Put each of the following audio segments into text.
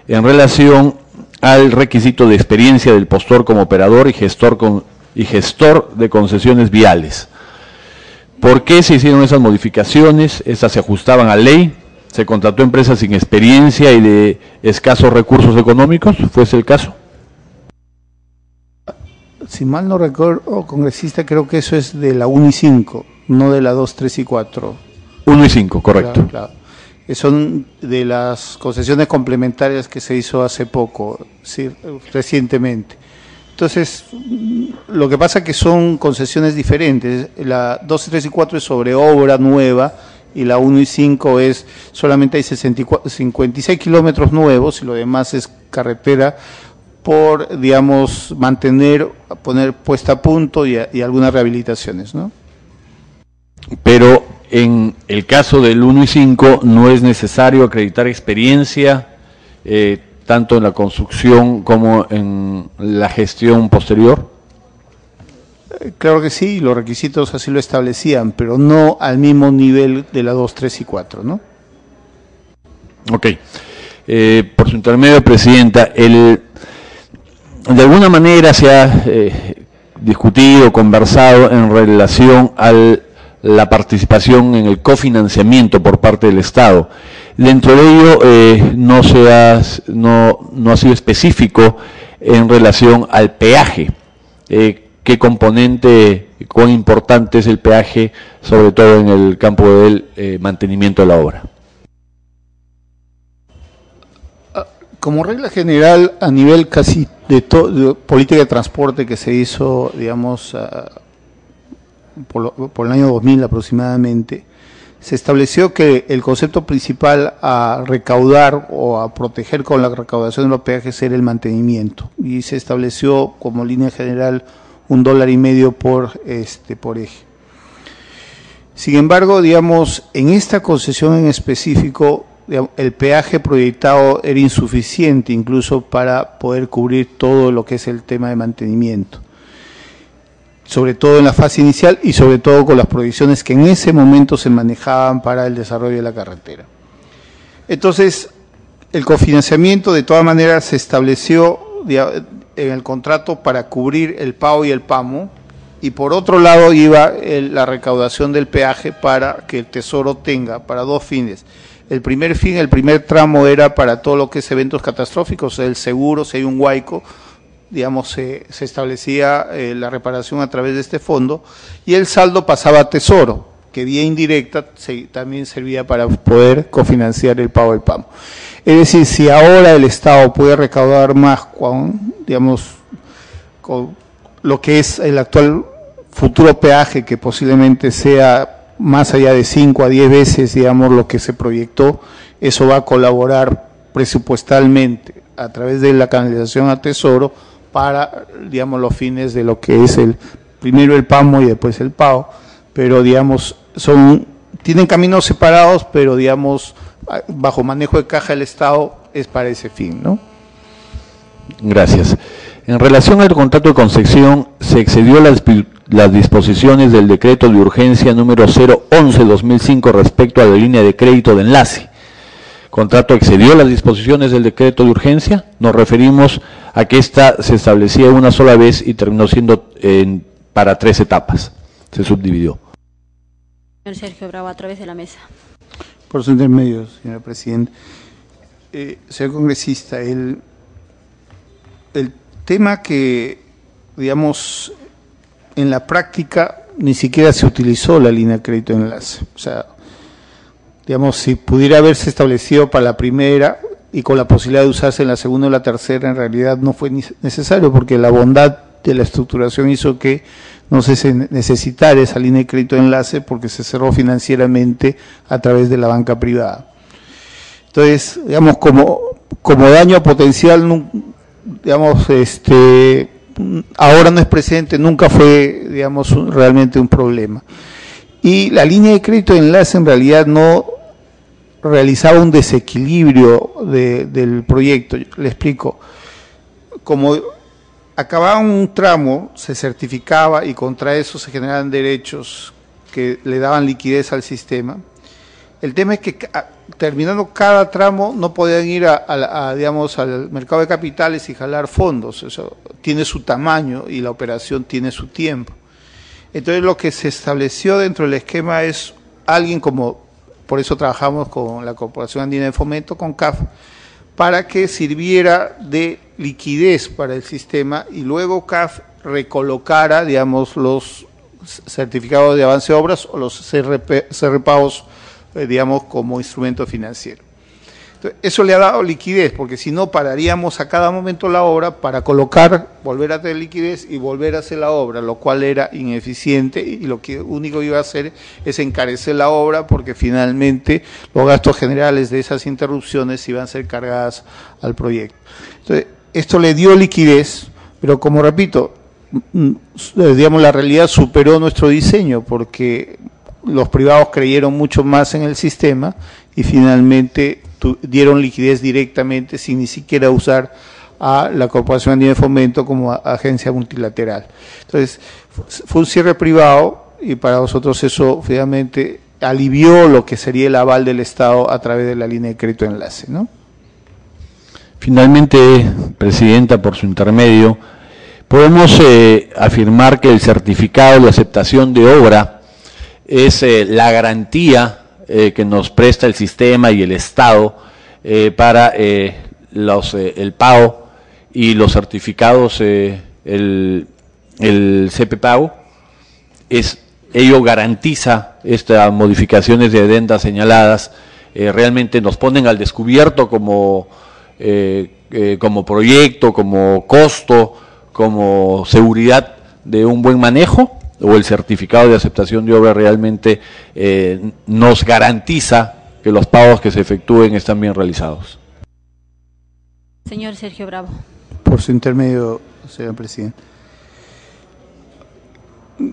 en relación al requisito de experiencia del postor como operador y gestor de concesiones viales. ¿Por qué se hicieron esas modificaciones? Estas se ajustaban a ley, se contrató empresas sin experiencia y de escasos recursos económicos, ¿fue ese el caso? Si mal no recuerdo, congresista, creo que eso es de la 1 y 5, no de la 2, 3 y 4. 1 y 5, correcto. Claro, claro. Son de las concesiones complementarias que se hizo hace poco, sí, recientemente. Entonces, lo que pasa es que son concesiones diferentes. La 2, 3 y 4 es sobre obra nueva y la 1 y 5 es solamente hay 56 kilómetros nuevos y lo demás es carretera por, digamos, poner puesta a punto y algunas rehabilitaciones, ¿no? Pero en el caso del 1 y 5 no es necesario acreditar experiencia, tanto en la construcción como en la gestión posterior. Claro que sí, los requisitos así lo establecían, pero no al mismo nivel de la 2, 3 y 4, ¿no? Ok. Por su intermedio, Presidenta, de alguna manera se ha discutido, conversado en relación a la participación en el cofinanciamiento por parte del Estado. Dentro de ello no ha sido específico en relación al peaje. ¿Qué componente, cuán importante es el peaje, sobre todo en el campo del mantenimiento de la obra? Como regla general, a nivel casi de política de transporte que se hizo, digamos, por el año 2000 aproximadamente, se estableció que el concepto principal a recaudar o a proteger con la recaudación de los peajes era el mantenimiento, y se estableció como línea general $1.50 por eje. Sin embargo, digamos, en esta concesión en específico, digamos, el peaje proyectado era insuficiente incluso para poder cubrir todo lo que es el tema de mantenimiento, sobre todo en la fase inicial y sobre todo con las proyecciones que en ese momento se manejaban para el desarrollo de la carretera. Entonces, el cofinanciamiento de todas maneras se estableció en el contrato para cubrir el PAO y el PAMO, y por otro lado iba la recaudación del peaje para que el Tesoro tenga, para dos fines. El primer tramo era para todo lo que es eventos catastróficos, el seguro, si hay un huaico, digamos, se establecía la reparación a través de este fondo, y el saldo pasaba a Tesoro, que vía indirecta también servía para poder cofinanciar el pago del PAMO. Es decir, si ahora el Estado puede recaudar más con lo que es el actual futuro peaje, que posiblemente sea más allá de 5 a 10 veces, digamos, lo que se proyectó, eso va a colaborar presupuestalmente a través de la canalización a Tesoro para, digamos, los fines de lo que es primero el PAMO y después el PAO, pero, digamos, tienen caminos separados, pero, digamos, bajo manejo de caja del Estado es para ese fin, ¿no? Gracias. En relación al contrato de concesión, se excedió las disposiciones del decreto de urgencia número 011-2005 respecto a la línea de crédito de enlace. ¿Contrato excedió las disposiciones del decreto de urgencia? Nos referimos a que esta se establecía una sola vez y terminó siendo para 3 etapas. Se subdividió. Señor Sergio Bravo, a través de la mesa. Por su intermedio, señora Presidenta. Señor congresista, el tema que, digamos, en la práctica ni siquiera se utilizó la línea de crédito de enlace. O sea, digamos, si pudiera haberse establecido para la primera y con la posibilidad de usarse en la segunda o la tercera, en realidad no fue necesario, porque la bondad de la estructuración hizo que no se necesitara esa línea de crédito de enlace, porque se cerró financieramente a través de la banca privada. Entonces, digamos, como daño potencial, digamos, ahora no es presente, nunca fue, digamos, realmente un problema. Y la línea de crédito de enlace en realidad no realizaba un desequilibrio del proyecto. Le explico. Como acababa un tramo, se certificaba y contra eso se generaban derechos que le daban liquidez al sistema. El tema es que terminando cada tramo, no podían ir digamos, al mercado de capitales y jalar fondos. Eso tiene su tamaño y la operación tiene su tiempo. Entonces lo que se estableció dentro del esquema es alguien como, por eso trabajamos con la Corporación Andina de Fomento, con CAF, para que sirviera de liquidez para el sistema y luego CAF recolocara, digamos, los certificados de avance de obras o los CRPAOs, digamos, como instrumento financiero. Entonces, eso le ha dado liquidez, porque si no pararíamos a cada momento la obra para colocar, volver a tener liquidez y volver a hacer la obra, lo cual era ineficiente y lo que único iba a hacer es encarecer la obra, porque finalmente los gastos generales de esas interrupciones iban a ser cargadas al proyecto. Entonces, esto le dio liquidez, pero como repito, digamos, la realidad superó nuestro diseño, porque los privados creyeron mucho más en el sistema y finalmente dieron liquidez directamente sin ni siquiera usar a la Corporación Andina de Fomento como agencia multilateral. Entonces, fue un cierre privado y para nosotros eso finalmente alivió lo que sería el aval del Estado a través de la línea de crédito enlace, ¿no? Finalmente, Presidenta, por su intermedio, podemos afirmar que el certificado de aceptación de obra es la garantía que nos presta el sistema y el Estado para el pago y los certificados, el CPPAO, ello garantiza estas modificaciones de adendas señaladas, realmente nos ponen al descubierto como proyecto, como costo, como seguridad de un buen manejo, o el certificado de aceptación de obra realmente nos garantiza que los pagos que se efectúen están bien realizados. Señor Sergio Bravo. Por su intermedio, señor presidente.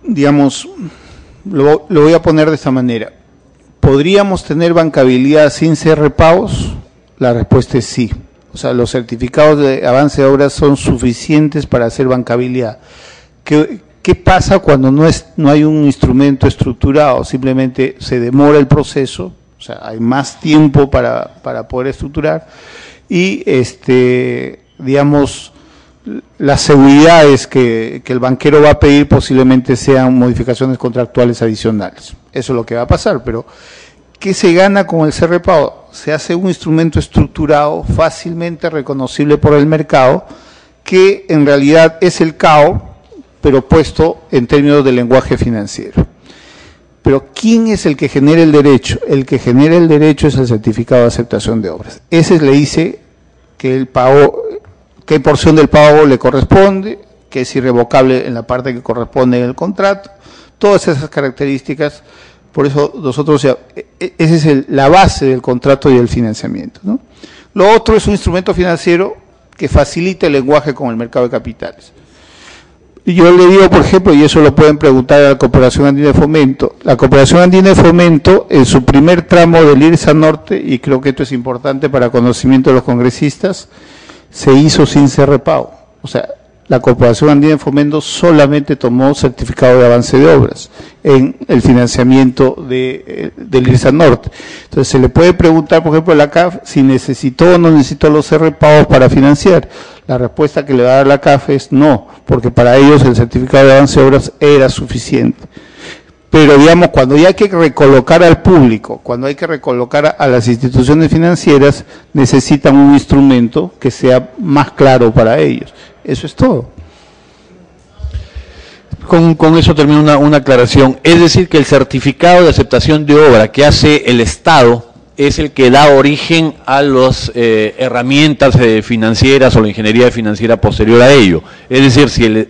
Digamos, lo voy a poner de esta manera. ¿Podríamos tener bancabilidad sin CRPAOs? La respuesta es sí. O sea, los certificados de avance de obras son suficientes para hacer bancabilidad. ¿Qué pasa cuando no hay un instrumento estructurado? Simplemente se demora el proceso, o sea, hay más tiempo para poder estructurar y, digamos, las seguridades que el banquero va a pedir posiblemente sean modificaciones contractuales adicionales. Eso es lo que va a pasar, pero ¿qué se gana con el CRPAO? Se hace un instrumento estructurado, fácilmente reconocible por el mercado, que en realidad es el CAO, pero puesto en términos de lenguaje financiero. Pero ¿quién es el que genera el derecho? El que genera el derecho es el certificado de aceptación de obras. Ese le dice que el pago, qué porción del pago le corresponde, que es irrevocable en la parte que corresponde en el contrato, todas esas características. Por eso nosotros, esa es la base del contrato y del financiamiento, ¿no? Lo otro es un instrumento financiero que facilita el lenguaje con el mercado de capitales. Y yo le digo, por ejemplo, y eso lo pueden preguntar a la Cooperación Andina de Fomento, la Cooperación Andina de Fomento en su primer tramo del IRSA Norte, y creo que esto es importante para conocimiento de los congresistas, se hizo sin CRPAO. O sea, la Corporación Andina de Fomento solamente tomó certificado de avance de obras en el financiamiento del IRSA Norte. Entonces se le puede preguntar, por ejemplo, a la CAF si necesitó o no necesitó los CRPAOs para financiar. La respuesta que le va a dar la CAF es no, porque para ellos el certificado de avance de obras era suficiente. Pero digamos, cuando ya hay que recolocar al público, cuando hay que recolocar a las instituciones financieras, necesitan un instrumento que sea más claro para ellos. Eso es todo. Con eso termino una aclaración. Es decir, que el certificado de aceptación de obra que hace el Estado es el que da origen a las herramientas financieras o la ingeniería financiera posterior a ello. Es decir,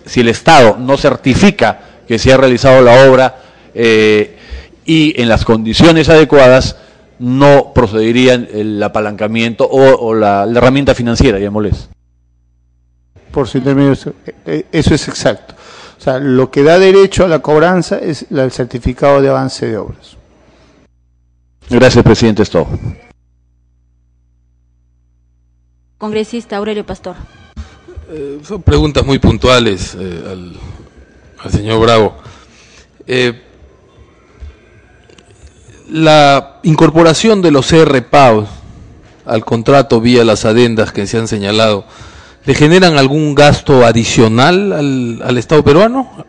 si el Estado no certifica que se ha realizado la obra y en las condiciones adecuadas, no procedería el apalancamiento o la herramienta financiera, llamémosles. Por su intermedio, eso es exacto. O sea, lo que da derecho a la cobranza es el certificado de avance de obras. Gracias, presidente, es todo. Congresista Aurelio Pastor. Son preguntas muy puntuales al señor Bravo. La incorporación de los CRPAO al contrato vía las adendas que se han señalado, ¿le generan algún gasto adicional al Estado peruano?